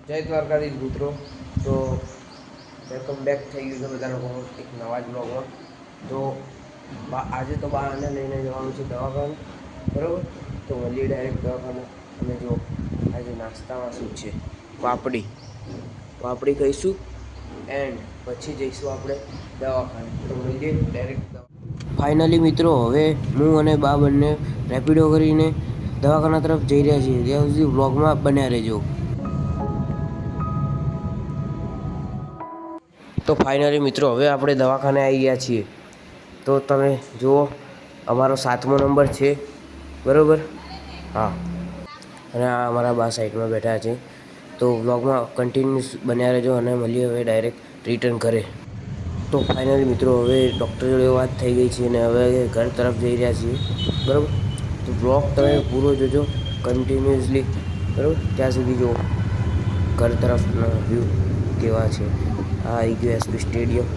જય દ્વારકાધીશ મિત્રો. તો વેલકમ બેક થઈ ગયું છે બધાનો એક નવા જ બ્લોગમાં. તો આજે તો બહારને લઈને જવાનું છે દવાખાને, બરાબર? તો મળીએ ડાયરેક્ટ દવાખાને. અને જો આજે નાસ્તામાં શું છે, પાપડી ખાઈશું એન્ડ પછી જઈશું આપણે દવાખાને. તો મળીએ ડાયરેક્ટ. ફાઇનલી મિત્રો, હવે હું અને બા બંને રેપિડો કરીને દવાખાના તરફ જઈ રહ્યા છીએ. ત્યાં સુધી વ્લોગમાં બન્યા રહેજો. તો ફાઇનલી મિત્રો, હવે આપણે દવાખાને આવી ગયા છીએ. તો તમે જુઓ, અમારો 7મો નંબર છે, બરાબર? હા. અને આ અમારા બા સાઈડમાં બેઠા છે. તો વ્લોગમાં કન્ટિન્યુઅસ બન્યા રહેજો અને મળીએ હવે ડાયરેક્ટ રિટર્ન કરે. તો ફાઇનલી મિત્રો, હવે ડૉક્ટર જોડે વાત થઈ ગઈ છે અને હવે ઘર તરફ જઈ રહ્યા છીએ, બરાબર? તો વ્લોગ તમે પૂરો જોજો કન્ટિન્યુઅસલી, બરાબર? ત્યાં સુધી જો ઘર તરફના વ્યૂ કેવા છે. આ આવી ગયું એસપી સ્ટેડિયમ.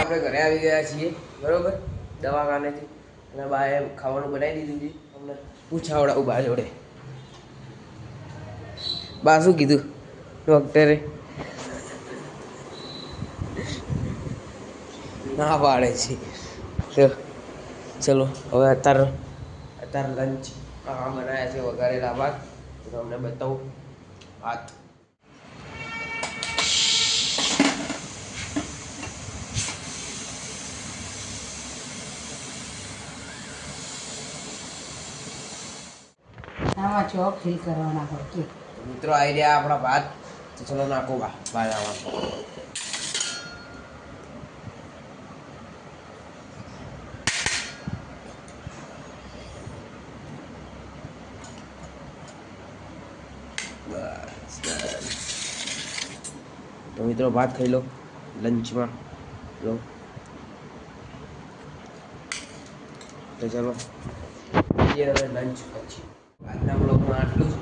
આપણે ઘરે આવી ગયા છીએ, બરોબર? દવાખાનેથી. અને બાએ ખાવાનું બનાવી દીધું છે. અમને પૂછાવડાવું બા જોડે. બા શું કીધું ડૉક્ટરે? ના પાડે છે. તો ચલો હવે અત્યારે લંચ બનાવ્યા છે વઘારેલા ભાત. તો તમને બતાવું ભાત. આમાં ચોક ફિલ કરવાના હોય કે મિત્રો આવી રહ્યા આપણા ભાત. તો ચલો નાખો ભાત આમાં. તો મિત્રો ભાત ખાઈ લો લંચમાં લો. તો ચલો હવે લંચ પછી આજના બ્લોગમાં આટલું જ.